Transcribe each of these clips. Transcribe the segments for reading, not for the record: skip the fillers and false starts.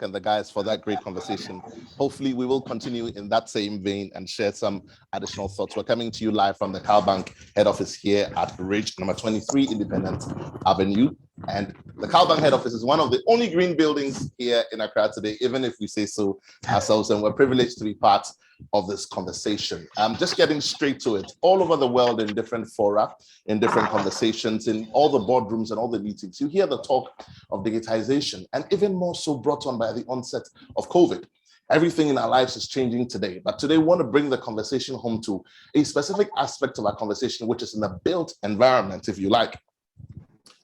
and the guys for that great conversation. Hopefully, we will continue in that same vein and share some additional thoughts. We're coming to you live from the CalBank head office here at Ridge, number 23 Independence Avenue. And the CalBank head office is one of the only green buildings here in Accra today, even if we say so ourselves. And we're privileged to be part of this conversation. Just getting straight to it. All over the world in different fora, in different conversations, in all the boardrooms and all the meetings, you hear the talk of digitization, and even more so brought on by the onset of COVID. Everything in our lives is changing today, but today we want to bring the conversation home to a specific aspect of our conversation, which is in the built environment, if you like.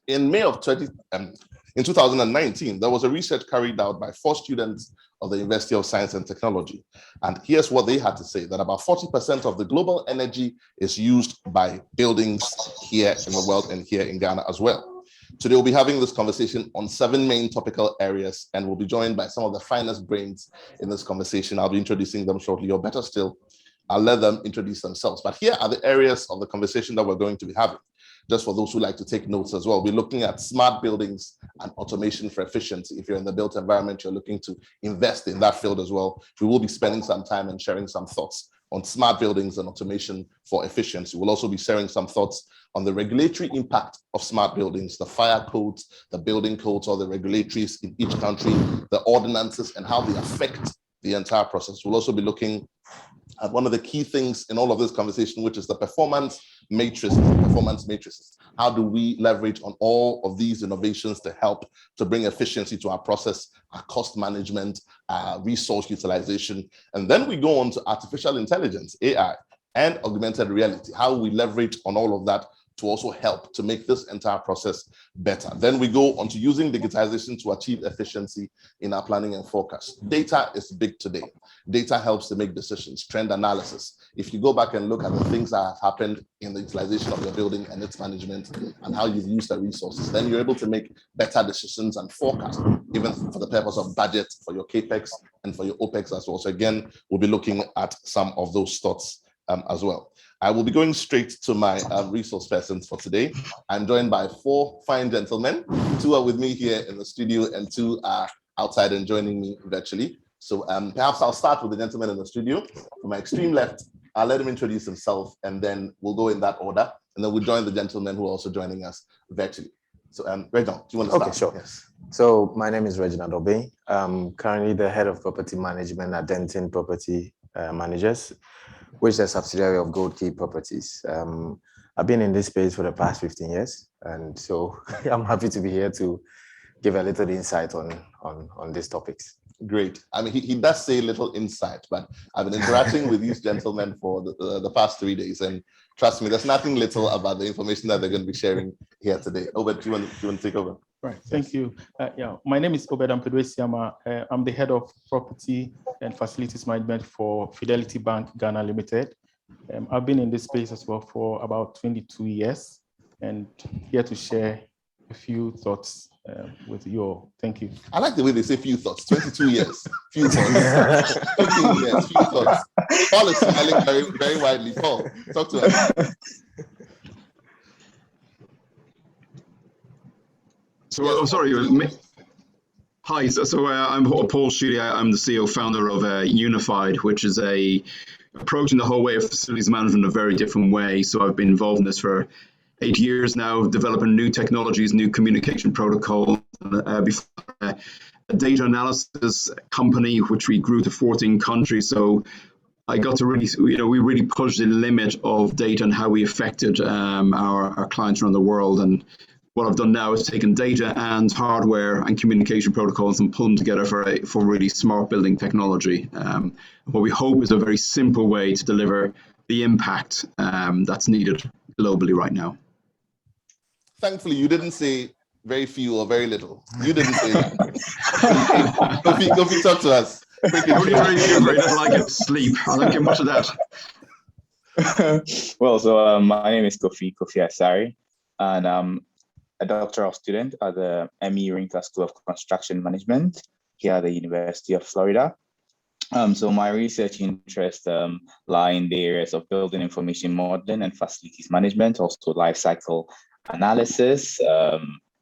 In May of 2019, there was a research carried out by 4 students of the University of Science and Technology. And here's what they had to say, that about 40% of the global energy is used by buildings here in the world and here in Ghana as well. Today, we'll be having this conversation on 7 main topical areas, and we'll be joined by some of the finest brains in this conversation. I'll be introducing them shortly, or better still, I'll let them introduce themselves. But here are the areas of the conversation that we're going to be having. Just for those who like to take notes as well, we're looking at smart buildings and automation for efficiency. If you're in the built environment, you're looking to invest in that field as well. We will be spending some time and sharing some thoughts on smart buildings and automation for efficiency. We'll also be sharing some thoughts on the regulatory impact of smart buildings, the fire codes, the building codes, or the regulatories in each country, the ordinances, and how they affect the entire process. We'll also be looking at one of the key things in all of this conversation, which is the performance matrices. How do we leverage on all of these innovations to help to bring efficiency to our process, our cost management, our resource utilization? And then we go on to artificial intelligence, AI, and augmented reality, how we leverage on all of that to also help to make this entire process better. Then we go on to using digitization to achieve efficiency in our planning and forecast. Data is big today. Data helps to make decisions, trend analysis. If you go back and look at the things that have happened in the utilization of your building and its management and how you've used the resources, then you're able to make better decisions and forecast, even for the purpose of budget, for your CAPEX and for your OPEX as well. So again, we'll be looking at some of those thoughts as well. I will be going straight to my resource persons for today. I'm joined by 4 fine gentlemen. 2 are with me here in the studio and 2 are outside and joining me virtually. So perhaps I'll start with the gentleman in the studio. From my extreme left, I'll let him introduce himself, and then we'll go in that order. And then we'll join the gentlemen who are also joining us virtually. So Reginald, do you want to start? Okay, sure. Yes. So my name is Reginald Obey. I'm currently the head of property management at Denton Property Managers, which is a subsidiary of Gold Key Properties. I've been in this space for the past 15 years, and so I'm happy to be here to give a little insight on these topics. Great. I mean, he does say little insight, but I've been interacting with these gentlemen for the past 3 days, and trust me, there's nothing little about the information that they're going to be sharing here today. Obed, do you want to take over? Right. Thank you. My name is Obed Ampedwe-Siama. I'm the head of property and facilities management for Fidelity Bank Ghana Limited. I've been in this space as well for about 22 years, and here to share a few thoughts with you all. Thank you. I like the way they say few thoughts. 22 years, few thoughts. 15 years, few thoughts. Paul is smiling very, very widely. Paul, talk to us. So, sorry. Hi, I'm Paul Sheedy. I'm the CEO founder of Unified, which is approaching the whole way of facilities management in a very different way. So I've been involved in this for 8 years now, developing new technologies, new communication protocols. Before a data analysis company, which we grew to 14 countries. So I got to really, we really pushed the limit of data and how we affected our clients around the world. And what I've done now is taken data and hardware and communication protocols and pull them together for really smart building technology. What we hope is a very simple way to deliver the impact that's needed globally right now. Thankfully, you didn't say very few or very little. You didn't say that. Kofi, talk to us. Very little. I get to sleep. I don't get much of that. Well, so my name is Kofi Asari, and I'm a doctoral student at the ME Rinka School of Construction Management here at the University of Florida. So my research interests lie in the areas of building information modeling and facilities management, also life cycle analysis,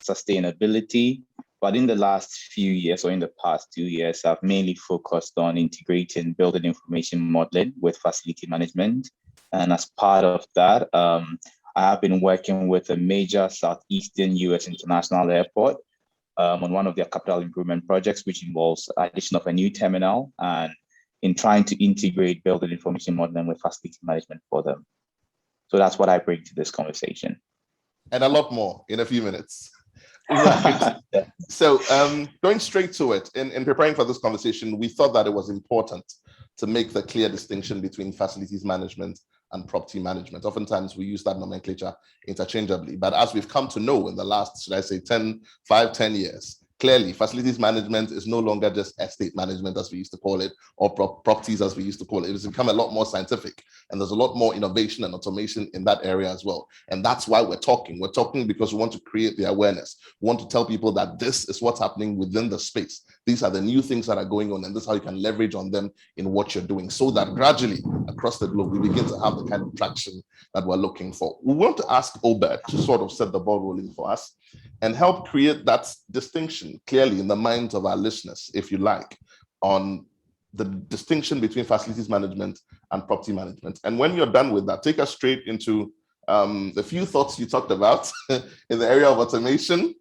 sustainability, But in the last few years, or in the past 2 years, I've mainly focused on integrating building information modeling with facility management. And as part of that, I have been working with a major Southeastern US international airport on one of their capital improvement projects, which involves addition of a new terminal, and in trying to integrate building information modeling with facility management for them. So that's what I bring to this conversation. And a lot more in a few minutes. Right. So going straight to it, in preparing for this conversation, we thought that it was important to make the clear distinction between facilities management and property management. Oftentimes we use that nomenclature interchangeably, but as we've come to know in the last, should I say 10 years, clearly facilities management is no longer just estate management as we used to call it, or properties as we used to call it. It's become a lot more scientific, and there's a lot more innovation and automation in that area as well. And that's why we're talking. We're talking because we want to create the awareness. We want to tell people that this is what's happening within the space. These are the new things that are going on, and this is how you can leverage on them in what you're doing, so that gradually across the globe, we begin to have the kind of traction that we're looking for. We want to ask Obed to sort of set the ball rolling for us and help create that distinction clearly in the minds of our listeners, if you like, on the distinction between facilities management and property management. And when you're done with that, take us straight into the few thoughts you talked about in the area of automation,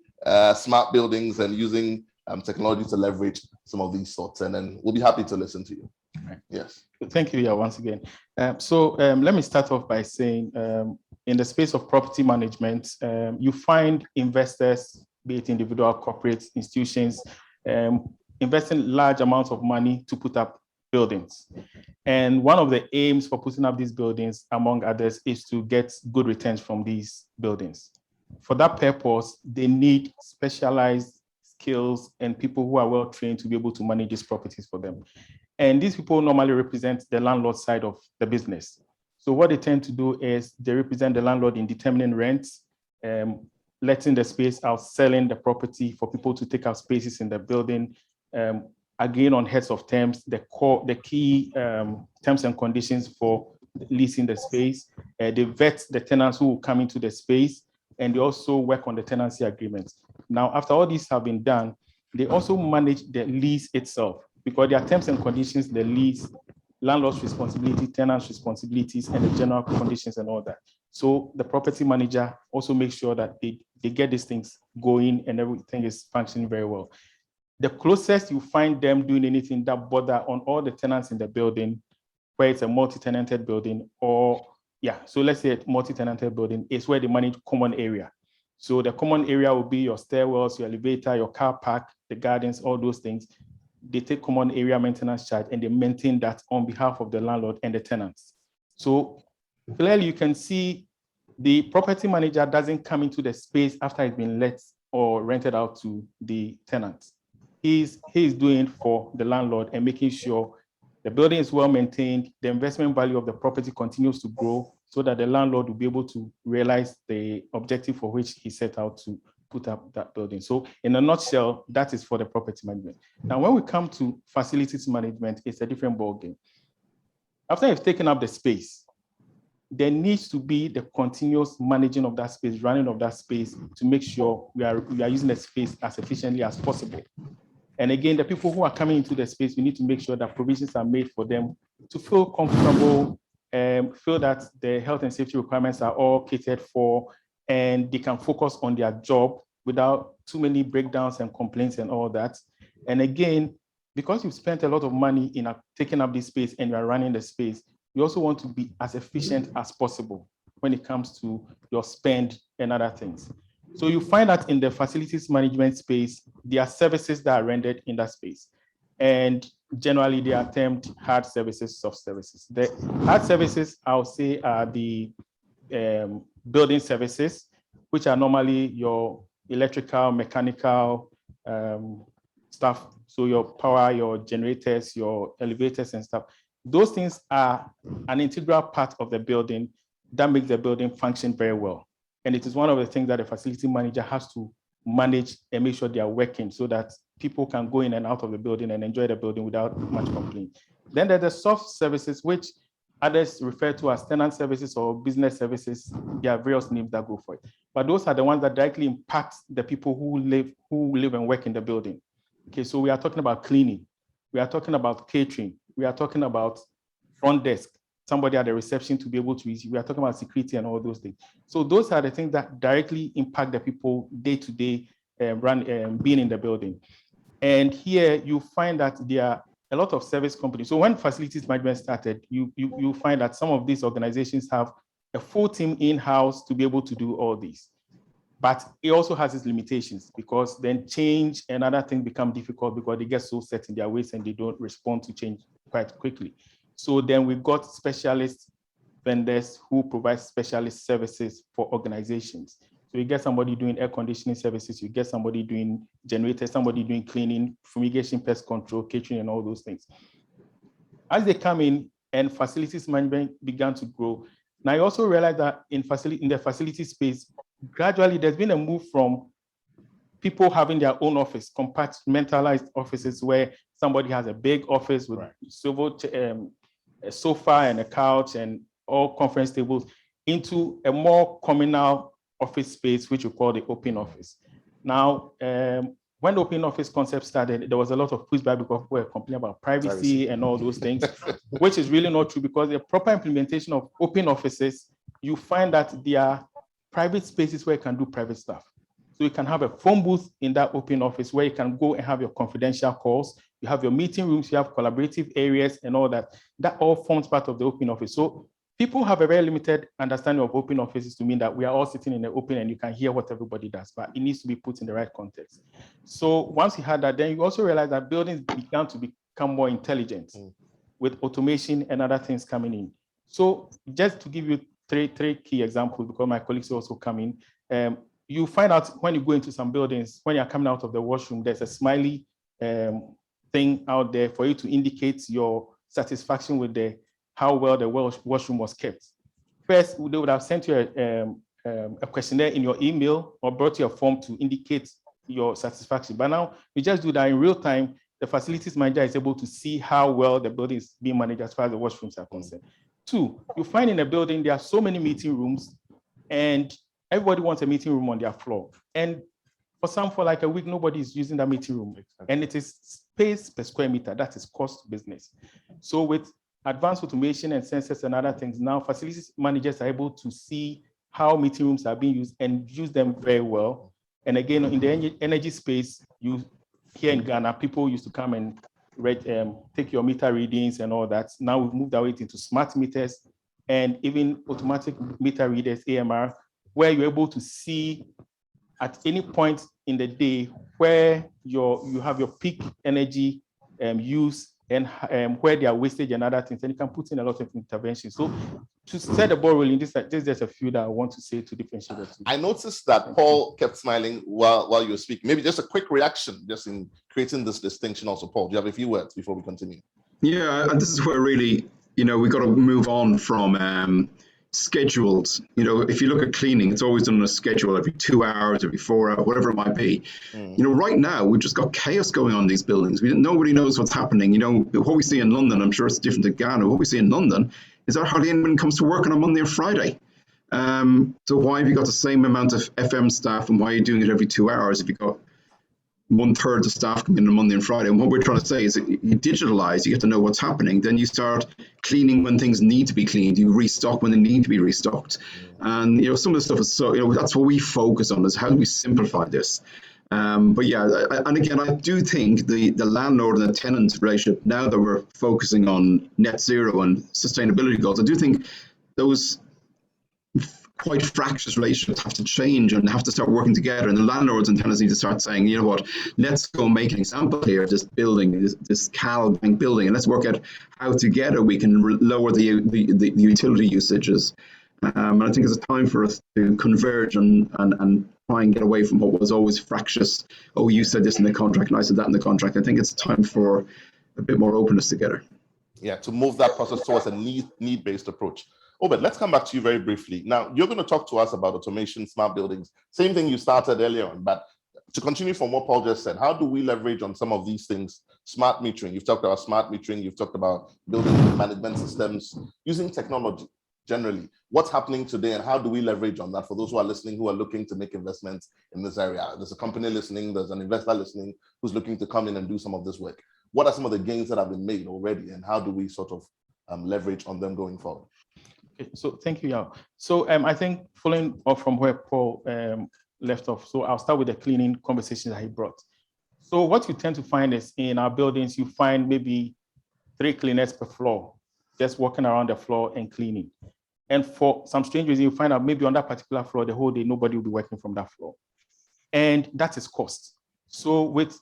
smart buildings, and using technology to leverage some of these thoughts. And then we'll be happy to listen to you. Right. Yes. Thank you, once again. Let me start off by saying, in the space of property management, you find investors, be it individual, corporate institutions, investing large amounts of money to put up buildings. And one of the aims for putting up these buildings, among others, is to get good returns from these buildings. For that purpose, they need specialized skills and people who are well trained to be able to manage these properties for them. And these people normally represent the landlord side of the business. So what they tend to do is they represent the landlord in determining rents, letting the space out, selling the property for people to take out spaces in the building, again on heads of terms, the key terms and conditions for leasing the space. They vet the tenants who will come into the space, and they also work on the tenancy agreements. Now, after all these have been done, they also manage the lease itself, because there are terms and conditions, the lease, landlord's responsibility, tenant's responsibilities, and the general conditions and all that. So the property manager also makes sure that they get these things going and everything is functioning very well. The closest you find them doing anything that bother on all the tenants in the building, where it's a multi-tenanted building, so let's say a multi-tenanted building, is where they manage common area. So the common area will be your stairwells, your elevator, your car park, the gardens, all those things. They take common area maintenance charge and they maintain that on behalf of the landlord and the tenants. So clearly you can see the property manager doesn't come into the space after it's been let or rented out to the tenants. He's doing for the landlord and making sure the building is well maintained, the investment value of the property continues to grow, so that the landlord will be able to realize the objective for which he set out to put up that building. So in a nutshell, that is for the property management. Now, when we come to facilities management, it's a different ballgame. After you've taken up the space, there needs to be the continuous managing of that space, running of that space, to make sure we are using the space as efficiently as possible. And again, the people who are coming into the space, we need to make sure that provisions are made for them to feel comfortable, feel that the health and safety requirements are all catered for, and they can focus on their job without too many breakdowns and complaints and all that. And again, because you've spent a lot of money in taking up this space and you are running the space, you also want to be as efficient as possible when it comes to your spend and other things. So you find that in the facilities management space, there are services that are rendered in that space. And generally they are termed hard services, soft services. The hard services, I'll say, are the building services, which are normally your electrical, mechanical stuff. So your power, your generators, your elevators and stuff. Those things are an integral part of the building that makes the building function very well. And it is one of the things that the facility manager has to manage and make sure they are working so that people can go in and out of the building and enjoy the building without much complaint. Then there's the soft services, which Others refer to as tenant services or business services. There are various names that go for it. But those are the ones that directly impact the people who live and work in the building. Okay, so we are talking about cleaning. We are talking about catering. We are talking about front desk, somebody at the reception to be able to receive. We are talking about security and all those things. So those are the things that directly impact the people day to day being in the building. And here you find that there are a lot of service companies. So when facilities management started, you find that some of these organizations have a full team in-house to be able to do all these. But it also has its limitations, because then change and other things become difficult because they get so set in their ways and they don't respond to change quite quickly. So then we've got specialist vendors who provide specialist services for organizations. So you get somebody doing air conditioning services, you get somebody doing generators, somebody doing cleaning, fumigation, pest control, catering, and all those things. As they come in and facilities management began to grow, now you also realize that in the facility space, gradually there's been a move from people having their own office, compartmentalized offices where somebody has a big office with a sofa and a couch and all conference tables, into a more communal office space, which we call the open office. Now, when the open office concept started, there was a lot of pushback because people were complaining about privacy and all those things, which is really not true, because the proper implementation of open offices, you find that there are private spaces where you can do private stuff. So you can have a phone booth in that open office where you can go and have your confidential calls. You have your meeting rooms, you have collaborative areas and all that. That all forms part of the open office. So people have a very limited understanding of open offices to mean that we are all sitting in the open and you can hear what everybody does, but it needs to be put in the right context. So once you had that, then you also realize that buildings began to become more intelligent with automation and other things coming in. So just to give you three key examples, because my colleagues also come in, you find out when you go into some buildings, when you're coming out of the washroom, there's a smiley thing out there for you to indicate your satisfaction with how well the washroom was kept. First, they would have sent you a questionnaire in your email or brought you a form to indicate your satisfaction. But now you just do that in real time. The facilities manager is able to see how well the building is being managed as far as the washrooms are concerned. Two, you find in a building, there are so many meeting rooms and everybody wants a meeting room on their floor. And for like a week, nobody is using that meeting room. And it is space per square meter. That is cost business. So with advanced automation and sensors and other things, now facilities managers are able to see how meeting rooms are being used and use them very well. And again, in the energy space, here in Ghana, people used to come and take your meter readings and all that. Now we've moved our way into smart meters and even automatic meter readers, AMR, where you're able to see at any point in the day where you have your peak energy use and where there are wastage and other things, and you can put in a lot of interventions. So to set the ball rolling, there's just a few that I want to say to differentiate the two. I noticed that Paul kept smiling while you were speaking. Maybe just a quick reaction, just in creating this distinction also. Paul, do you have a few words before we continue? Yeah, and this is where really, we've got to move on from scheduled. If you look at cleaning, it's always done on a schedule, every 2 hours, every 4 hours, whatever it might be. Right now, we've just got chaos going on in these buildings. Nobody knows what's happening. What we see in London, I'm sure it's different to Ghana. What we see in London is that hardly anyone comes to work on a Monday or Friday. So why have you got the same amount of FM staff, and why are you doing it every 2 hours if you've got 1/3 of staff come in on Monday and Friday? And what we're trying to say is that you digitalize, you get to know what's happening, then you start cleaning when things need to be cleaned, you restock when they need to be restocked. And some of the stuff is that's what we focus on, is how do we simplify this. But yeah, and again, I do think the landlord and the tenant relationship, now that we're focusing on net zero and sustainability goals, I do think those quite fractious relationships have to change and have to start working together, and the landlords and tenants need to start saying, you know what, let's go make an example here of this building, this Cal Bank building, and let's work out how together we can lower the utility usages. And I think it's a time for us to converge and try and get away from what was always fractious. Oh, you said this in the contract and I said that in the contract. I think it's time for a bit more openness together. Yeah, to move that process towards a need-based approach. Obed, let's come back to you very briefly. Now, you're going to talk to us about automation, smart buildings, same thing you started earlier on, but to continue from what Paul just said, how do we leverage on some of these things smart metering. You've talked about smart metering. You've talked about building management systems using technology generally. What's happening today and how do we leverage on that for those who are listening, who are looking to make investments in this area? There's a company listening, there's an investor listening who's looking to come in and do some of this work. What are some of the gains that have been made already and how do we sort of leverage on them going forward? Okay, so thank you, Yao. So I think following up from where Paul left off, so I'll start with the cleaning conversation that he brought. So what you tend to find is in our buildings, you find maybe 3 cleaners per floor, just walking around the floor and cleaning. And for some strange reason, you find out maybe on that particular floor, the whole day, nobody will be working from that floor. And that is cost. So with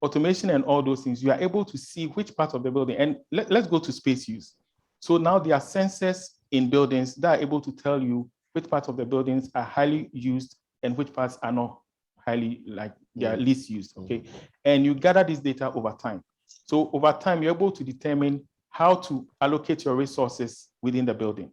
automation and all those things, you are able to see which part of the building, and let's go to space use. So now there are sensors in buildings that are able to tell you which parts of the buildings are highly used and which parts are not highly, like they are least used, okay? And you gather this data over time. So over time, you're able to determine how to allocate your resources within the building.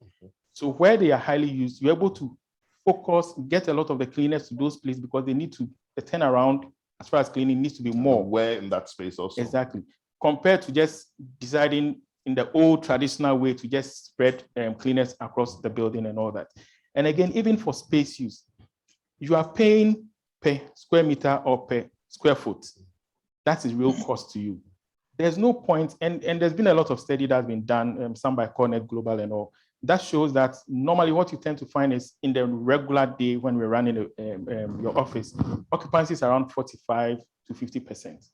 So where they are highly used, you're able to focus, get a lot of the cleaners to those places because they need to, the turnaround as far as cleaning needs to be more. Where in that space also. Exactly. Compared to just deciding in the old traditional way to just spread cleaners across the building and all that. And again, even for space use, you are paying per square meter or per square foot. That is real cost to you. There's no point, and there's been a lot of study that's been done, some by Cornet Global and all, that shows that normally what you tend to find is in the regular day when we're running your office, occupancy is around 45 to 50%.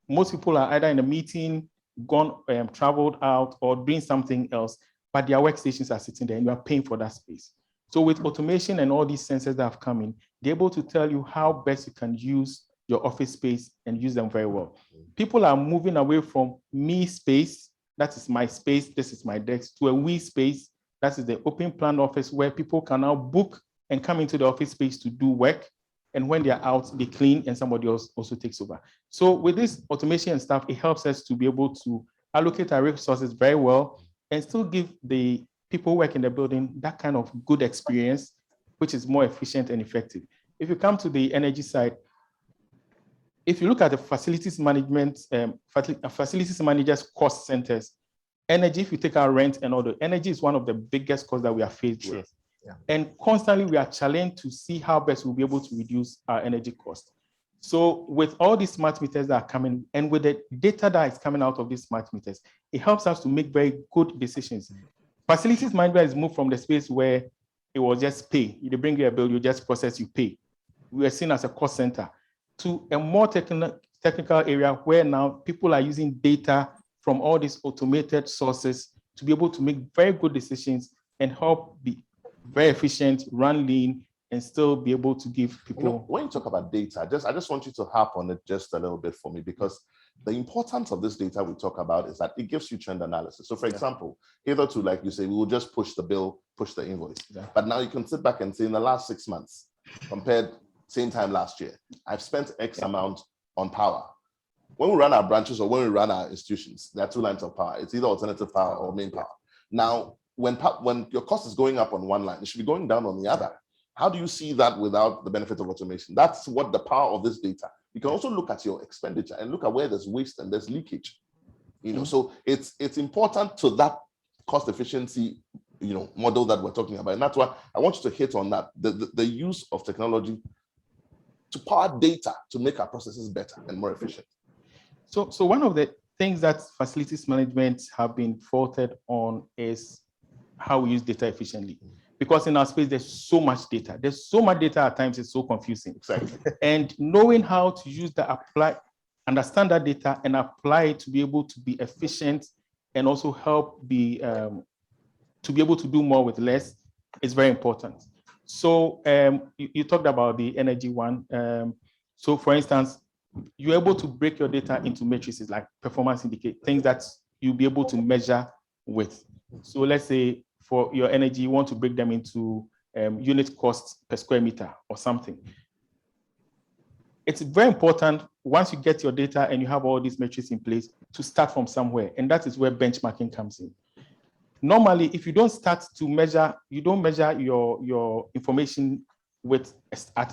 Most people are either in a meeting, gone, traveled out, or doing something else, but their workstations are sitting there and you are paying for that space. So with automation and all these sensors that have come in, they're able to tell you how best you can use your office space and use them very well. People are moving away from me space, that is my space, this is my desk, to a we space, that is the open plan office where people can now book and come into the office space to do work. And when they're out, they clean and somebody else also takes over. So with this automation and stuff, it helps us to be able to allocate our resources very well and still give the people who work in the building that kind of good experience, which is more efficient and effective. If you come to the energy side, if you look at the facilities management, facilities managers cost centers, energy, if you take our rent and all the energy is one of the biggest costs that we are faced with. Yeah. And constantly we are challenged to see how best we'll be able to reduce our energy cost. So with all these smart meters that are coming and with the data that is coming out of these smart meters, it helps us to make very good decisions. Facilities management is moved from the space where it was just pay. They bring you a bill, you just process, you pay. We are seen as a cost center to a more technical area where now people are using data from all these automated sources to be able to make very good decisions and help be very efficient, run lean, and still be able to give people. You know, when you talk about data, I just want you to harp on it just a little bit for me, because the importance of this data we talk about is that it gives you trend analysis. So for example, hitherto, like you say, we will just push the bill, push the invoice. Yeah. But now you can sit back and say in the last 6 months, compared same time last year, I've spent X amount on power. When we run our branches or when we run our institutions, there are 2 lines of power. It's either alternative power or main power. Now, when your cost is going up on one line, it should be going down on the other. How do you see that without the benefit of automation? That's what the power of this data. You can also look at your expenditure and look at where there's waste and there's leakage. You know, so it's important to that cost efficiency, you know, model that we're talking about. And that's why I want you to hit on that, the use of technology to power data to make our processes better and more efficient. So one of the things that facilities management have been faulted on is how we use data efficiently. Because in our space, there's so much data. There's so much data at times, it's so confusing. Exactly. And knowing how to use understand that data and apply it to be able to be efficient and also help to be able to do more with less is very important. So you talked about the energy one. So for instance, you're able to break your data into matrices like performance indicators, things that you'll be able to measure with. So let's say for your energy, you want to break them into unit costs per square meter or something. It's very important once you get your data and you have all these metrics in place to start from somewhere. And that is where benchmarking comes in. Normally, if you don't start to measure, you don't measure your information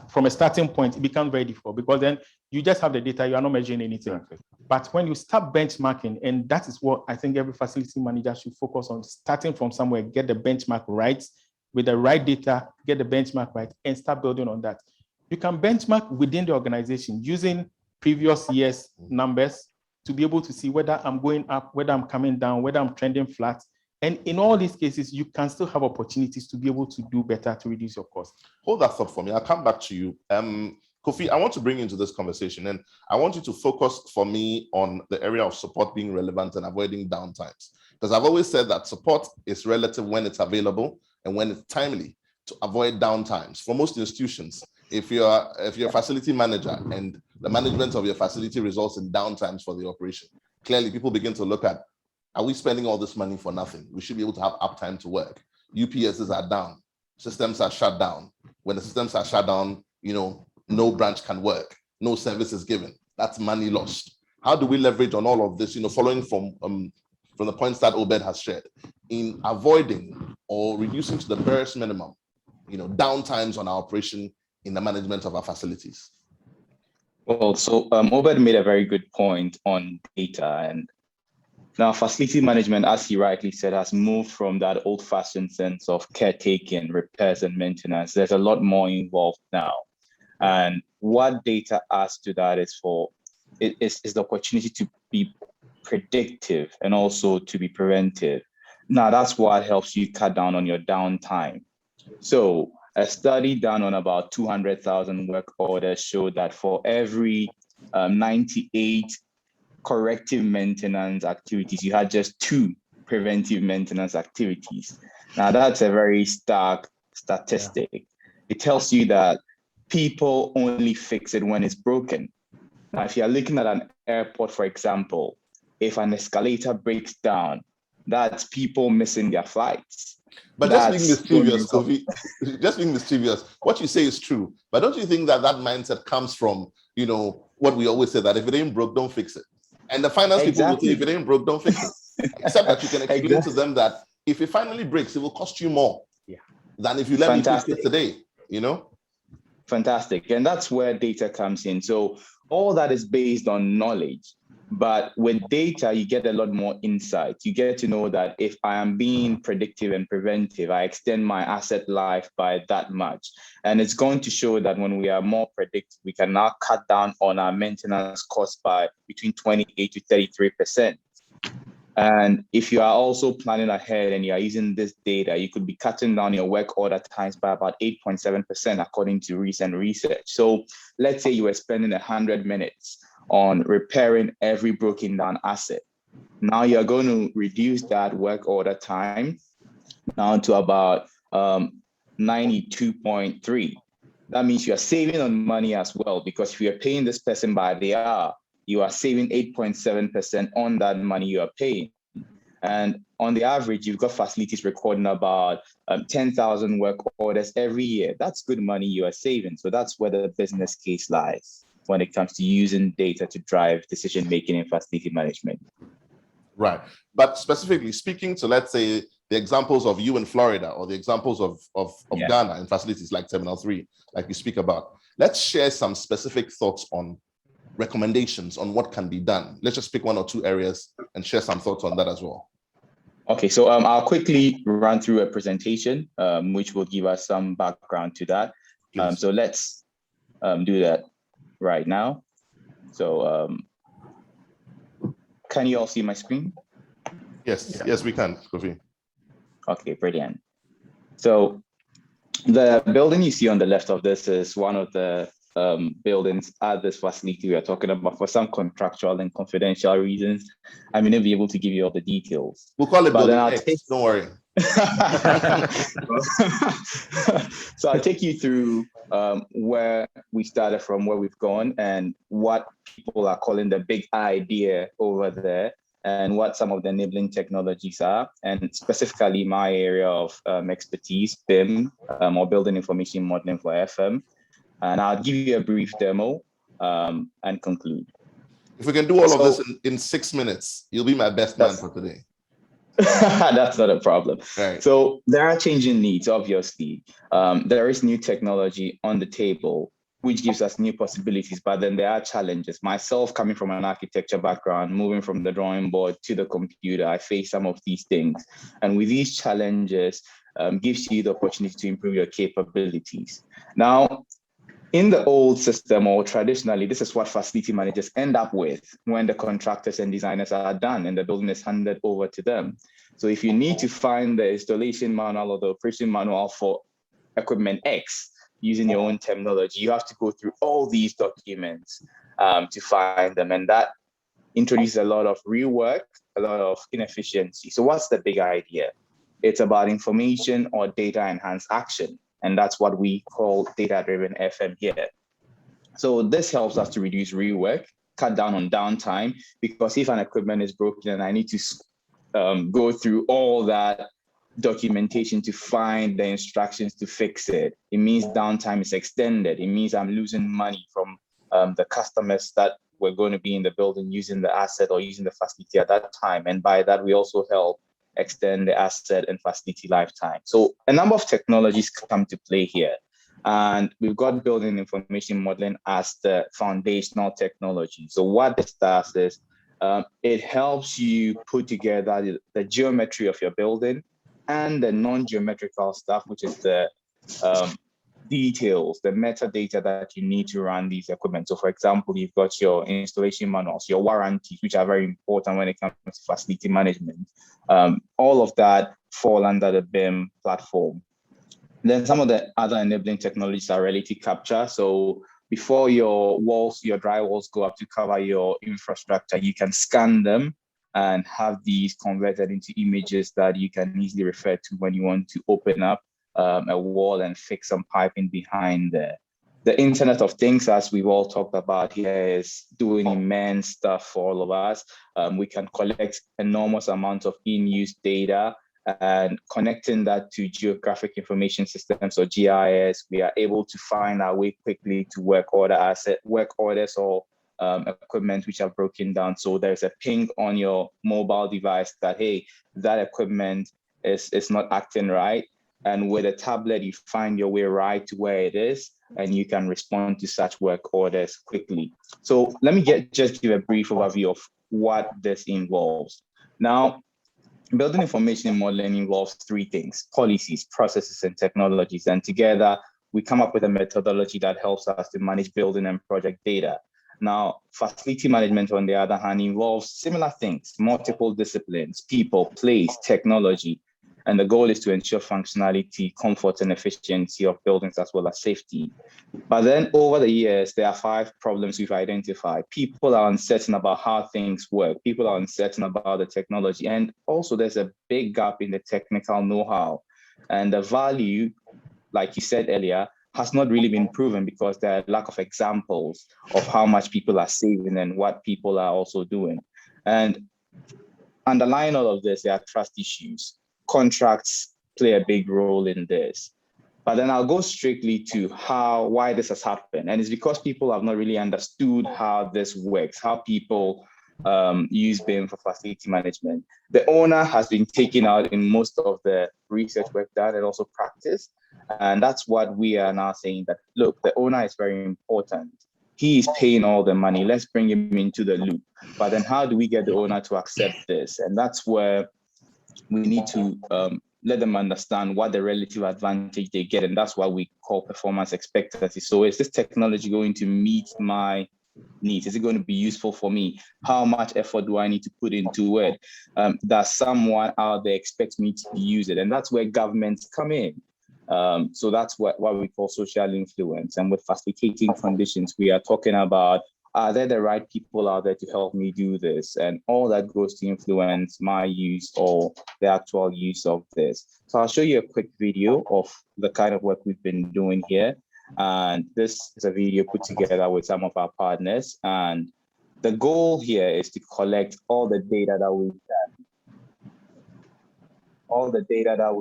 from a starting point, it becomes very difficult because then you just have the data, you are not measuring anything. Exactly. But when you start benchmarking, and that is what I think every facility manager should focus on, starting from somewhere, get the benchmark right, with the right data, get the benchmark right, and start building on that. You can benchmark within the organization using previous year's numbers to be able to see whether I'm going up, whether I'm coming down, whether I'm trending flat. And in all these cases, you can still have opportunities to be able to do better to reduce your cost. Hold that thought for me. I'll come back to you. Kofi, I want to bring you into this conversation, and I want you to focus for me on the area of support being relevant and avoiding downtimes. Because I've always said that support is relative when it's available and when it's timely to avoid downtimes. For most institutions, if you're a facility manager and the management of your facility results in downtimes for the operation, clearly people begin to look at, are we spending all this money for nothing? We should be able to have uptime to work. UPSs are down, systems are shut down. When the systems are shut down, no branch can work, no service is given. That's money lost. How do we leverage on all of this, following from the points that Obed has shared, in avoiding or reducing to the barest minimum, downtimes on our operation in the management of our facilities? Well, so Obed made a very good point on data. And now facility management, as he rightly said, has moved from that old-fashioned sense of caretaking, repairs, and maintenance. There's a lot more involved now. And what data adds to that is the opportunity to be predictive and also to be preventive. Now, that's what helps you cut down on your downtime. So a study done on about 200,000 work orders showed that for every 98 corrective maintenance activities, you had just 2 preventive maintenance activities. Now, that's a very stark statistic. Yeah. It tells you that people only fix it when it's broken. Now, if you're looking at an airport, for example, if an escalator breaks down, that's people missing their flights. But just being mischievous, Kofi, just being mischievous, what you say is true. But don't you think that mindset comes from, what we always say, that if it ain't broke, don't fix it? And the finance people will say, if it ain't broke, don't fix it. Except that you can explain to them that if it finally breaks, it will cost you more than if you let me fix it today, Fantastic. And that's where data comes in. So all that is based on knowledge. But with data, you get a lot more insight. You get to know that if I am being predictive and preventive, I extend my asset life by that much. And it's going to show that when we are more predictive, we can now cut down on our maintenance costs by between 28 to 33%. And if you are also planning ahead and you are using this data, you could be cutting down your work order times by about 8.7% according to recent research. So let's say you were spending 100 minutes on repairing every broken down asset. Now you're going to reduce that work order time down to about 92.3. That means you're saving on money as well, because if you're paying this person by the hour, you are saving 8.7% on that money you are paying. And on the average, you've got facilities recording about 10,000 work orders every year. That's good money you are saving. So that's where the business case lies when it comes to using data to drive decision-making in facility management. Right. But specifically speaking to, let's say, the examples of you in Florida or the examples of Ghana in facilities like Terminal 3, like you speak about, let's share some specific thoughts on recommendations on what can be done. Let's just pick 1 or 2 areas and share some thoughts on that as well. Okay, so I'll quickly run through a presentation, which will give us some background to that. So let's do that right now. So can you all see my screen? Yes, yes, we can, Kofi. Okay, brilliant. So the building you see on the left of this is one of the buildings at this facility we are talking about. For some contractual and confidential reasons, I may not be able to give you all the details. We'll call it building X, don't worry. So I'll take you through where we started from, where we've gone, and what people are calling the big idea over there, and what some of the enabling technologies are, and specifically my area of expertise, BIM, or Building Information Modeling for FM. And I'll give you a brief demo and conclude. If we can do all of this in 6 minutes, you'll be my best man for today. That's not a problem. Right. So there are changing needs, obviously. There is new technology on the table, which gives us new possibilities, but then there are challenges. Myself, coming from an architecture background, moving from the drawing board to the computer, I face some of these things. And with these challenges, gives you the opportunity to improve your capabilities. Now, in the old system, or traditionally, this is what facility managers end up with when the contractors and designers are done and the building is handed over to them. So if you need to find the installation manual or the operation manual for equipment X, using your own terminology, you have to go through all these documents to find them. And that introduces a lot of rework, a lot of inefficiency. So what's the big idea? It's about information or data enhanced action. And that's what we call data-driven FM here. So this helps us to reduce rework, cut down on downtime, because if an equipment is broken and I need to go through all that documentation to find the instructions to fix it, it means downtime is extended. It means I'm losing money from the customers that were going to be in the building using the asset or using the facility at that time. And by that, we also help extend the asset and facility lifetime. So a number of technologies come to play here. And we've got building information modeling as the foundational technology. So what this does is it helps you put together the geometry of your building and the non-geometrical stuff, which is the details, the metadata that you need to run these equipment. So for example, you've got your installation manuals, your warranties, which are very important when it comes to facility management. All of that fall under the BIM platform. Then some of the other enabling technologies are reality capture. So before your walls, your drywalls go up to cover your infrastructure, you can scan them and have these converted into images that you can easily refer to when you want to open up a wall and fix some piping behind there. The Internet of Things, as we've all talked about here, is doing immense stuff for all of us. We can collect enormous amounts of in-use data and connecting that to geographic information systems or GIS. We are able to find our way quickly to work orders or equipment which are broken down. So there's a ping on your mobile device that, hey, that equipment is not acting right. And with a tablet, you find your way right to where it is, and you can respond to such work orders quickly. So let me just give a brief overview of what this involves. Now, building information modeling involves three things: policies, processes, and technologies. And together, we come up with a methodology that helps us to manage building and project data. Now, facility management, on the other hand, involves similar things: multiple disciplines, people, place, technology. And the goal is to ensure functionality, comfort, and efficiency of buildings, as well as safety. But then over the years, there are 5 problems we've identified. People are uncertain about how things work. People are uncertain about the technology. And also there's a big gap in the technical know-how. And the value, like you said earlier, has not really been proven because there are lack of examples of how much people are saving and what people are also doing. And underlying all of this, there are trust issues. Contracts play a big role in this. But then I'll go strictly to why this has happened. And it's because people have not really understood how this works, how people use BIM for facility management. The owner has been taken out in most of the research work done and also practice. And that's what we are now saying, that, look, the owner is very important. He is paying all the money. Let's bring him into the loop. But then how do we get the owner to accept this? And that's where we need to let them understand what the relative advantage they get. And that's what we call performance expectancy. So is this technology going to meet my needs? Is it going to be useful for me? How much effort do I need to put into it? Does someone out there expect me to use it? And that's where governments come in. So that's what we call social influence. And with facilitating conditions, we are talking about, are there the right people out there to help me do this? And all that goes to influence my use or the actual use of this. So I'll show you a quick video of the kind of work we've been doing here. And this is a video put together with some of our partners. And the goal here is to collect all the data that we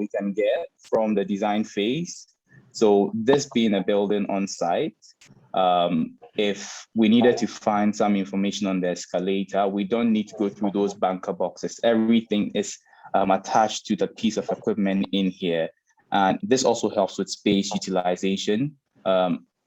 can get from the design phase. So this being a building on site, if we needed to find some information on the escalator, we don't need to go through those banker boxes. Everything is attached to the piece of equipment in here. And this also helps with space utilization.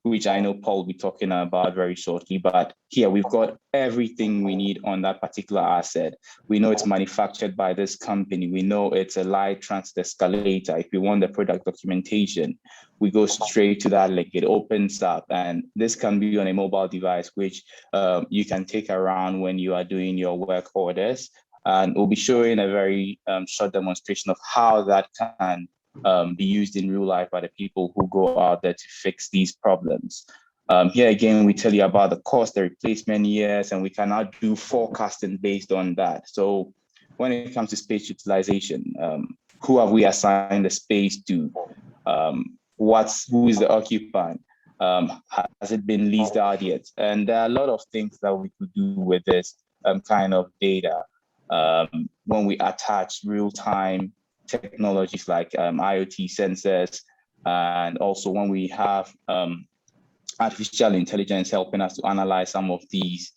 which I know Paul will be talking about very shortly. But here we've got everything we need on that particular asset. We know it's manufactured by this company. We know it's a light transit escalator. If we want the product documentation, we go straight to that link. It opens up, and this can be on a mobile device, which you can take around when you are doing your work orders. And we'll be showing a very short demonstration of how that can be used in real life by the people who go out there to fix these problems. Here again, we tell you about the cost, the replacement years, and we can now do forecasting based on that. So when it comes to space utilization, who have we assigned the space to? Who is the occupant? Has it been leased out yet? And there are a lot of things that we could do with this kind of data when we attach real-time technologies like IoT sensors, and also when we have artificial intelligence helping us to analyze some of these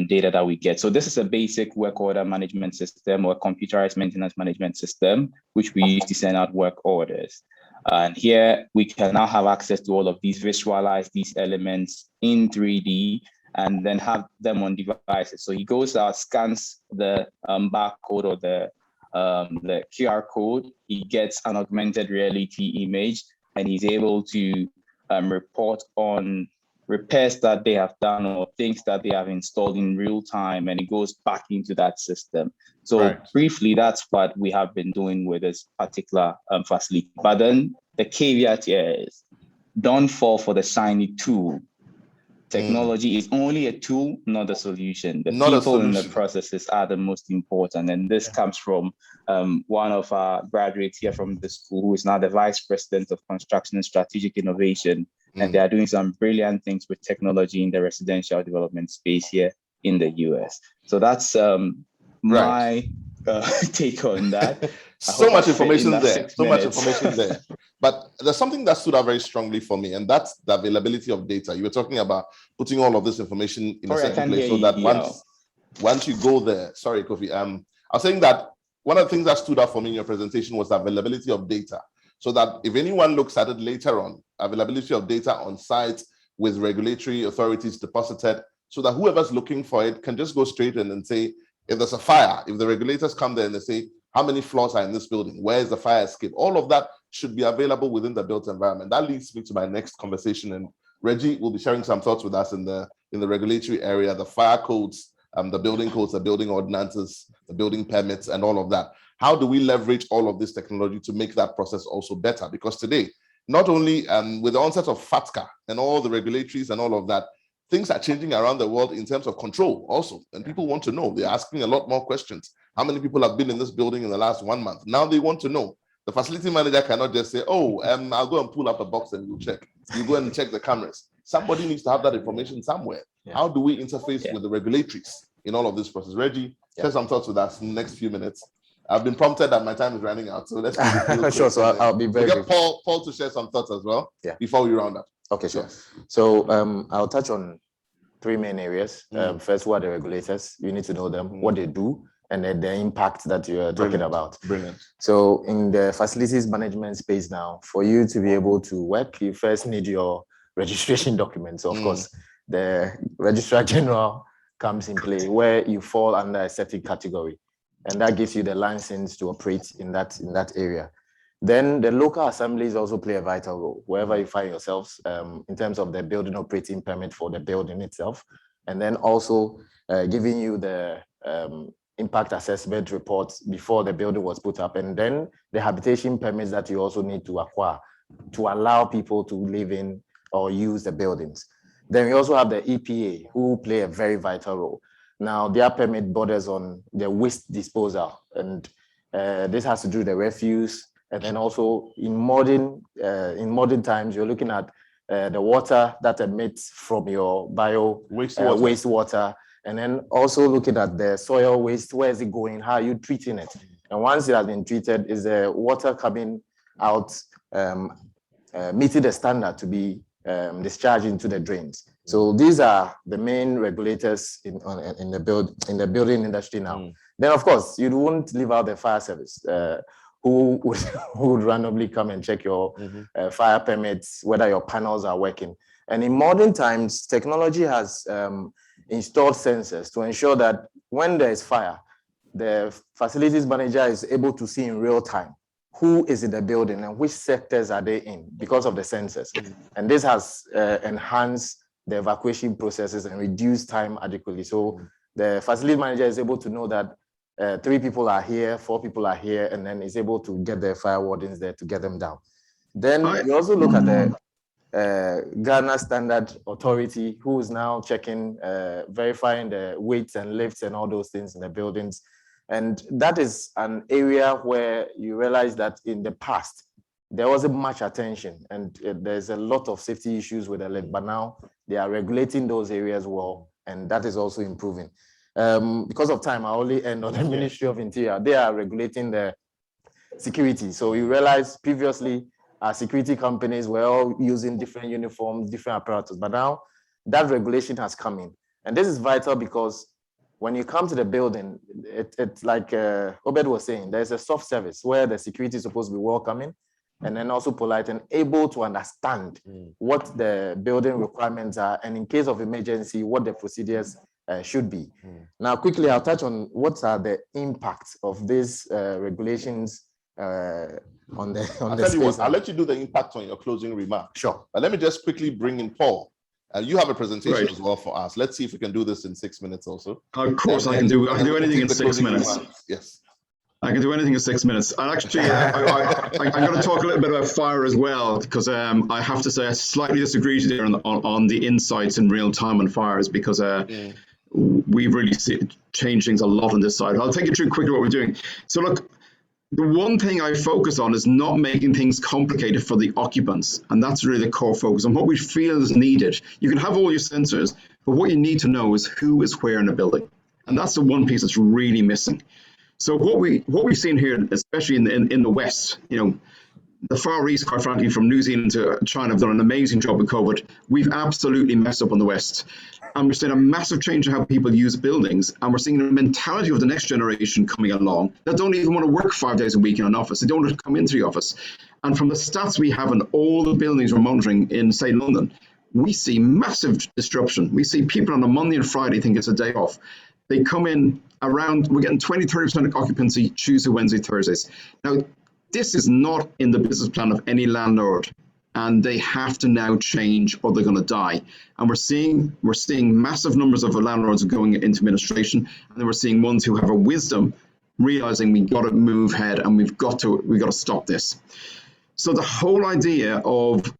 data that we get. So this is a basic work order management system, or a computerized maintenance management system, which we use to send out work orders. And here we can now have access to all of these, visualize these elements in 3D, and then have them on devices. So he goes out, scans the barcode or the QR code, he gets an augmented reality image, and he's able to report on repairs that they have done or things that they have installed in real time, and it goes back into that system. So briefly, that's what we have been doing with this particular facility. But then the caveat here is, don't fall for the shiny tool. Technology is only a tool, not a solution. The people in the processes are the most important. And this comes from one of our graduates here from the school, who is now the Vice President of Construction and Strategic Innovation. And they are doing some brilliant things with technology in the residential development space here in the US. So that's my take on that. So much information there. But there's something that stood out very strongly for me, and that's the availability of data. You were talking about putting all of this information in a certain place so that once you go there, sorry, Kofi, I was saying that one of the things that stood out for me in your presentation was the availability of data. So that if anyone looks at it later on, availability of data on site with regulatory authorities deposited, so that whoever's looking for it can just go straight in and say, if there's a fire, if the regulators come there and they say, how many floors are in this building? Where is the fire escape? All of that should be available within the built environment. That leads me to my next conversation. And Reggie will be sharing some thoughts with us in the regulatory area, the fire codes, the building codes, the building ordinances, the building permits, and all of that. How do we leverage all of this technology to make that process also better? Because today, not only with the onset of FATCA and all the regulatories and all of that, things are changing around the world in terms of control also. And people want to know. They're asking a lot more questions. How many people have been in this building in the last 1 month? Now they want to know. The facility manager cannot just say, oh, I'll go and pull up a box and we'll check. You go and check the cameras. Somebody needs to have that information somewhere. Yeah. How do we interface with the regulatories in all of this process? Reggie, share some thoughts with us in the next few minutes. I've been prompted that my time is running out, so let's sure. So I'll be very. We'll get Paul to share some thoughts as well. Yeah. Before we round up. Okay, sure. So I'll touch on 3 main areas. First, who are the regulators? You need to know them, what they do, and the impact that you're talking about. Brilliant. So in the facilities management space now, for you to be able to work, you first need your registration documents. Of course, the Registrar General comes in play, where you fall under a certain category, and that gives you the license to operate in that area. Then the local assemblies also play a vital role wherever you find yourselves in terms of the building operating permit for the building itself, and then also giving you the impact assessment reports before the building was put up, and then the habitation permits that you also need to acquire to allow people to live in or use the buildings. Then we also have the EPA, who play a very vital role. Now, their permit borders on the waste disposal, and this has to do with the refuse. And then also in modern times, you're looking at the water that emits from your wastewater, and then also looking at the soil waste. Where is it going? How are you treating it? And once it has been treated, is the water coming out meeting the standard to be discharged into the drains? So these are the main regulators in the building industry now. Then, of course, you won't leave out the fire service. Who would randomly come and check your fire permits, whether your panels are working. And in modern times, technology has installed sensors to ensure that when there is fire, the facilities manager is able to see in real time who is in the building and which sectors are they in because of the sensors. And this has enhanced the evacuation processes and reduced time adequately. So the facility manager is able to know that 3 people are here, 4 people are here, and then is able to get the fire wardens there to get them down. Then we also look at the Ghana Standard Authority, who is now checking, verifying the weights and lifts and all those things in the buildings. And that is an area where you realize that in the past, there wasn't much attention and there's a lot of safety issues with the lift, but now they are regulating those areas well, and that is also improving. Because of time, I only end on the Ministry of Interior. They are regulating the security. So you realize previously, our security companies were all using different uniforms, different apparatus, but now that regulation has come in. And this is vital because when you come to the building, it's like Obed was saying, there's a soft service where the security is supposed to be welcoming and then also polite and able to understand what the building requirements are, and in case of emergency, what the procedures should be. Now, quickly, I'll touch on what are the impacts of these regulations on the space. I'll let you do the impact on your closing remark. Sure. But let me just quickly bring in Paul. You have a presentation as well for us. Let's see if we can do this in 6 minutes also. Of course, I can do anything in 6 minutes. Yes. I can do anything in 6 minutes. And actually, I'm going to talk a little bit about fire as well, because I have to say I slightly disagree today on the insights in real time on fires, because we've really changed things a lot on this side. I'll take you through quickly what we're doing. So look, the one thing I focus on is not making things complicated for the occupants. And that's really the core focus on what we feel is needed. You can have all your sensors, but what you need to know is who is where in the building. And that's the one piece that's really missing. So what we've seen here, especially in the West, the Far East, quite frankly, from New Zealand to China, have done an amazing job with COVID. We've absolutely messed up on the West. And we're seeing a massive change in how people use buildings. And we're seeing a mentality of the next generation coming along that don't even want to work 5 days a week in an office. They don't want to come into the office. And from the stats we have on all the buildings we're monitoring in, say, London, we see massive disruption. We see people on a Monday and Friday think it's a day off. They come in around, we're getting 20-30% occupancy Tuesday, Wednesday, Thursdays. Now, this is not in the business plan of any landlord, and they have to now change or they're going to die. And we're seeing massive numbers of landlords going into administration, and then we're seeing ones who have a wisdom realizing we got to move ahead and we've got to stop this. So the whole idea of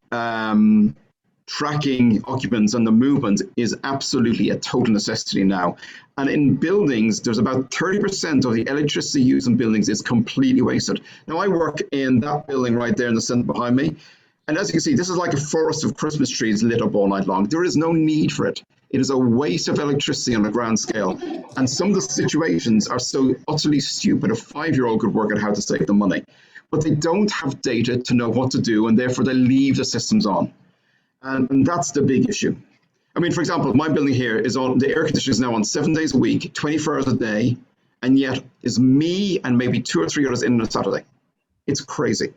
tracking occupants and the movement is absolutely a total necessity now. And in buildings, there's about 30% of the electricity used in buildings is completely wasted. Now, I work in that building right there in the center behind me. And as you can see, this is like a forest of Christmas trees lit up all night long. There is no need for it. It is a waste of electricity on a grand scale. And some of the situations are so utterly stupid, a 5-year-old could work out how to save the money. But they don't have data to know what to do, and therefore they leave the systems on. And that's the big issue. I mean, for example, my building here is on, the air conditioner is now on 7 days a week, 24 hours a day, and yet is me and maybe 2 or 3 others in on a Saturday. It's crazy.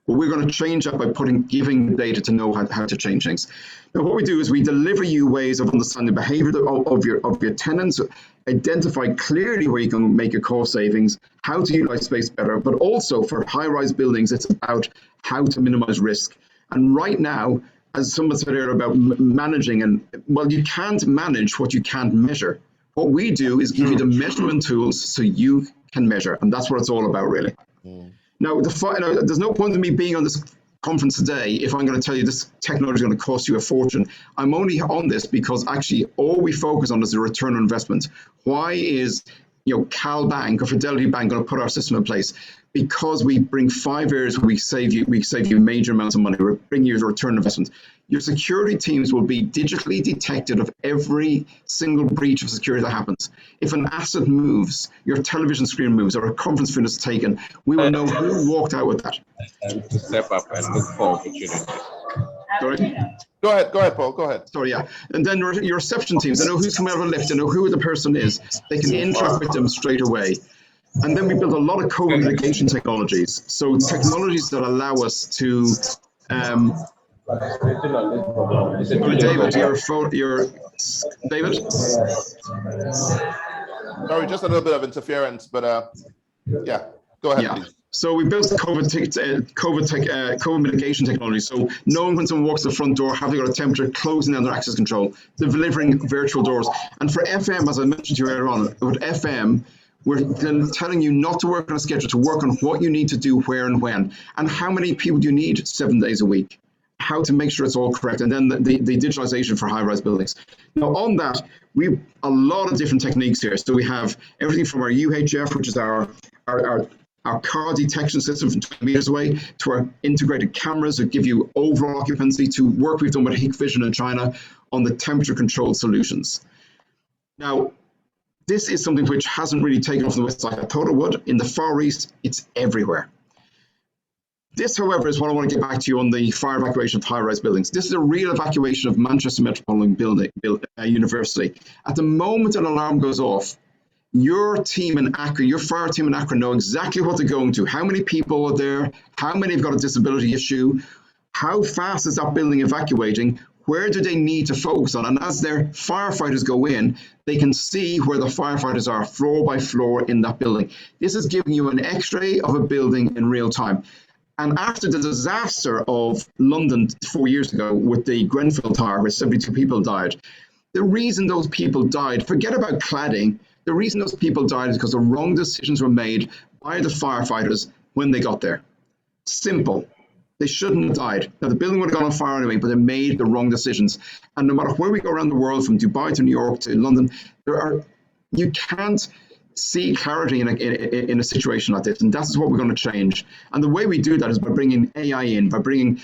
But we're going to change that by giving data to know how to change things. Now, what we do is we deliver you ways of understanding the behavior of your tenants, identify clearly where you can make your cost savings, how to utilize space better, but also for high-rise buildings, it's about how to minimize risk. And right now, as someone said earlier about managing, well, you can't manage what you can't measure. What we do is give you the measurement tools so you can measure, and that's what it's all about, really. Now, there's no point in me being on this conference today if I'm going to tell you this technology is going to cost you a fortune. I'm only on this because actually all we focus on is the return on investment. Why is Cal Bank or Fidelity Bank going to put our system in place? Because we bring 5 years where we save you major amounts of money. We bring you a return on investment. Your security teams will be digitally detected of every single breach of security that happens. If an asset moves, your television screen moves, or a conference room is taken, we will know who walked out with that. To step up and look for opportunities. Sorry? Go ahead, Paul, go ahead. Sorry, yeah. And then your reception teams, they know who's coming out of a lift, they know who the person is. They can interact with them straight away. And then we build a lot of COVID mitigation technologies. So technologies that allow us to Sorry, David, David? Sorry, just a little bit of interference, but yeah, go ahead, Yeah. please. So we built COVID mitigation technology. So knowing when someone walks to the front door, have they got a temperature, closing down their access control, delivering virtual doors. And for FM, as I mentioned to you earlier on, with FM, we're then telling you not to work on a schedule, to work on what you need to do, where and when, and how many people do you need 7 days a week, how to make sure it's all correct, and then the digitalization for high-rise buildings. Now, on that, we have a lot of different techniques here. So we have everything from our UHF, which is our car detection system from 20 meters away, to our integrated cameras that give you overall occupancy, to work we've done with Hikvision in China on the temperature-controlled solutions. Now, this is something which hasn't really taken off on the West side. I thought it would. In the Far East, it's everywhere. This, however, is what I want to get back to you on the fire evacuation of high-rise buildings. This is a real evacuation of Manchester Metropolitan University. At the moment an alarm goes off, your team in Accra, your fire team in Accra know exactly what they're going to, how many people are there, how many have got a disability issue, how fast is that building evacuating, where do they need to focus on? And as their firefighters go in, they can see where the firefighters are floor by floor in that building. This is giving you an X-ray of a building in real time. And after the disaster of London 4 years ago with the Grenfell Tower, where 72 people died, the reason those people died, forget about cladding, the reason those people died is because the wrong decisions were made by the firefighters when they got there. Simple. They shouldn't have died. Now, the building would have gone on fire anyway, but they made the wrong decisions. And no matter where we go around the world, from Dubai to New York to London, you can't see clarity in a situation like this. And that's what we're going to change. And the way we do that is by bringing AI in, by bringing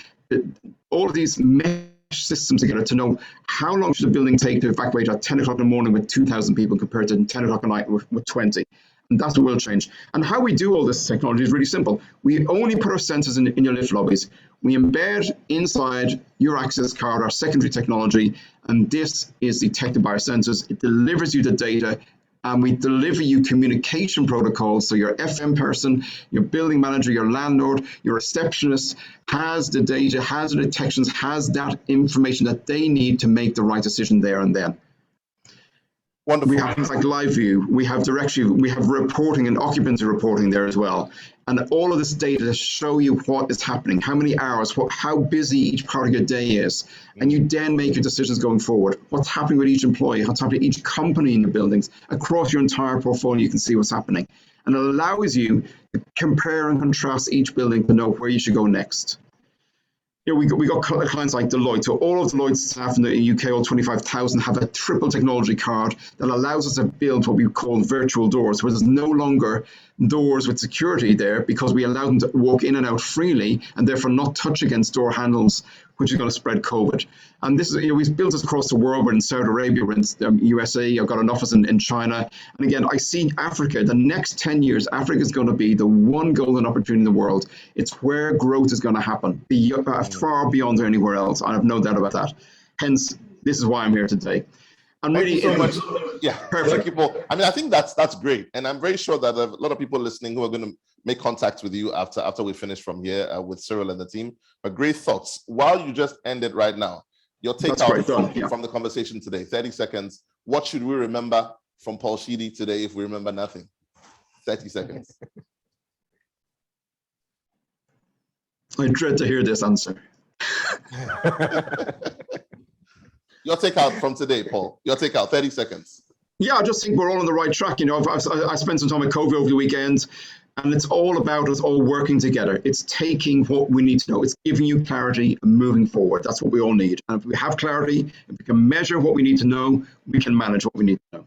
all of these mesh systems together to know how long should a building take to evacuate at 10 o'clock in the morning with 2,000 people compared to 10 o'clock at night with 20. And that's what will change. And how we do all this technology is really simple. We only put our sensors in your lift lobbies. We embed inside your access card our secondary technology, and this is detected by our sensors. It delivers you the data, and we deliver you communication protocols. So your FM person, your building manager, your landlord, your receptionist has the data, has the detections, has that information that they need to make the right decision there and then. Wonderful. We have things like live view, we have direct view, we have reporting and occupancy reporting there as well. And all of this data to show you what is happening, how many hours, how busy each part of your day is. And you then make your decisions going forward. What's happening with each employee, what's happening with each company in your buildings, across your entire portfolio, you can see what's happening. And it allows you to compare and contrast each building to know where you should go next. You know, we got clients like Deloitte. So all of Deloitte's staff in the UK, all 25,000, have a triple technology card that allows us to build what we call virtual doors, where there's no longer doors with security there, because we allow them to walk in and out freely and therefore not touch against door handles, which is going to spread COVID. And this is, you know, we've built this across the world. We're in Saudi Arabia, we're in USA, I've got an office in China. And again, I see Africa, the next 10 years, Africa is going to be the one golden opportunity in the world. It's where growth is going to happen, far beyond anywhere else. I have no doubt about that. Hence, this is why I'm here today. And Thank really, you so much. Yeah, perfect. People. I mean, I think that's great, and I'm very sure that a lot of people listening who are going to make contact with you after we finish from here with Cyril and the team. But great thoughts. While you just ended right now, your takeout from the conversation today. 30 seconds. What should we remember from Paul Sheedy today if we remember nothing? 30 seconds. I dread to hear this answer. Your takeout from today, Paul. Your takeout, 30 seconds. Yeah, I just think we're all on the right track. You know, I spent some time with COVID over the weekend, and it's all about us all working together. It's taking what we need to know. It's giving you clarity and moving forward. That's what we all need. And if we have clarity, if we can measure what we need to know, we can manage what we need to know.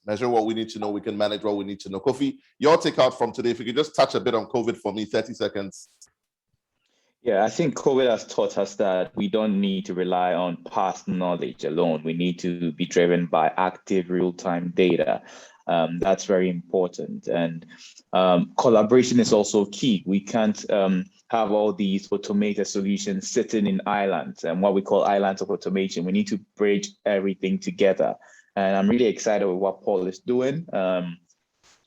Measure what we need to know, we can manage what we need to know. Kofi, your takeout from today, if you could just touch a bit on COVID for me, 30 seconds. Yeah, I think COVID has taught us that we don't need to rely on past knowledge alone. We need to be driven by active real-time data. That's very important. And collaboration is also key. We can't have all these automated solutions sitting in islands, and what we call islands of automation. We need to bridge everything together. And I'm really excited with what Paul is doing.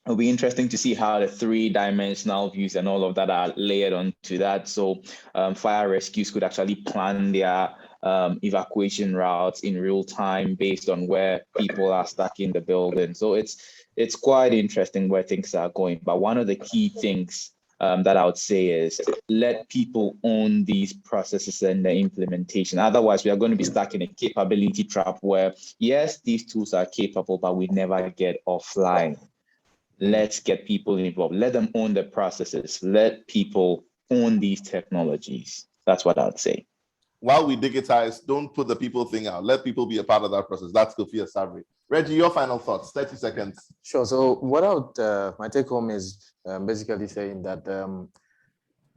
It'll be interesting to see how the three-dimensional views and all of that are layered onto that. So fire rescues could actually plan their evacuation routes in real time based on where people are stuck in the building. So it's quite interesting where things are going. But one of the key things that I would say is let people own these processes and the implementation. Otherwise, we are going to be stuck in a capability trap where, yes, these tools are capable, but we never get offline. Let's get people involved. Let them own the processes. Let people own these technologies. That's what I'd say. While we digitize, don't put the people thing out. Let people be a part of that process. That's Kofi Asare. Reggie, your final thoughts, 30 seconds. Sure. So what I would, my take home is basically saying that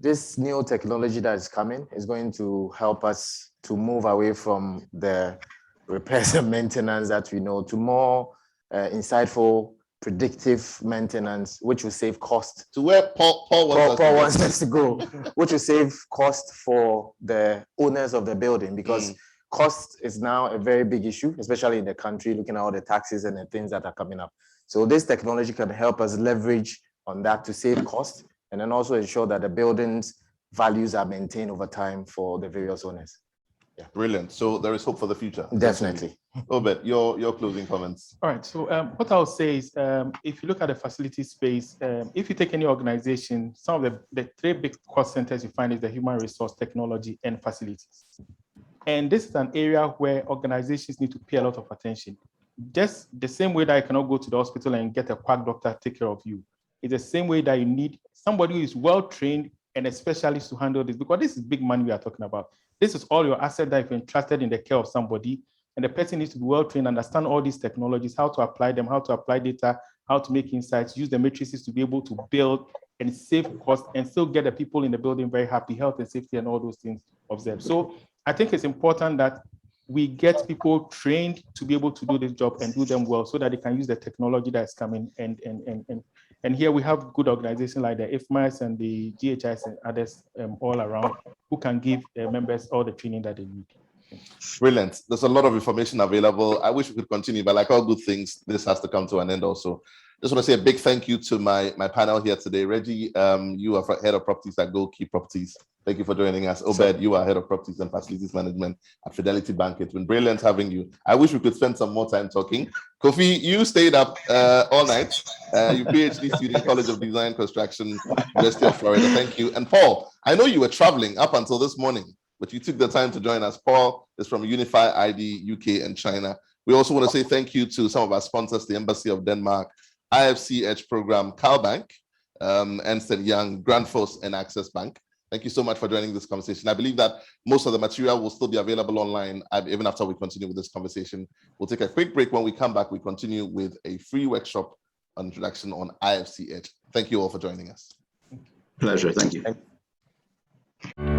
this new technology that is coming is going to help us to move away from the repairs and maintenance that we know to more insightful, predictive maintenance, which will save cost. To where Paul wants us to go, which will save cost for the owners of the building, because cost is now a very big issue, especially in the country, looking at all the taxes and the things that are coming up. So this technology can help us leverage on that to save cost, and then also ensure that the building's values are maintained over time for the various owners. Yeah. Brilliant. So there is hope for the future. Definitely. Obed, your closing comments. All right. So what I'll say is, if you look at the facility space, if you take any organization, some of the three big cost centers you find is the human resource, technology, and facilities. And this is an area where organizations need to pay a lot of attention. Just the same way that you cannot go to the hospital and get a quack doctor to take care of you, it's the same way that you need somebody who is well-trained and a specialist to handle this, because this is big money we are talking about. This is all your asset that you've entrusted in the care of somebody, and the person needs to be well-trained, understand all these technologies, how to apply them, how to apply data, how to make insights, use the matrices to be able to build and save costs and still get the people in the building very happy, health and safety and all those things observed. So I think it's important that we get people trained to be able to do this job and do them well so that they can use the technology that's coming. And here we have good organizations like the IFMAS and the GHIs and others all around who can give members all the training that they need. Brilliant. There's a lot of information available. I wish we could continue, but like all good things, this has to come to an end also. Just want to say a big thank you to my panel here today. Reggie, you are head of properties at Gold Key Properties. Thank you for joining us. Obed, you are head of properties and facilities management at Fidelity Bank. It's been brilliant having you. I wish we could spend some more time talking. Kofi, you stayed up all night. You PhD student, College of Design Construction, University of Florida. Thank you. And Paul, I know you were traveling up until this morning, but you took the time to join us. Paul is from Unify ID, UK and China. We also want to say thank you to some of our sponsors, the Embassy of Denmark, IFCH program, CalBank, Ernst & Young, Grandforce, and Access Bank. Thank you so much for joining this conversation. I believe that most of the material will still be available online, even after we continue with this conversation. We'll take a quick break. When we come back, we continue with a free workshop on introduction on IFCH. Thank you all for joining us. Pleasure. Thank you.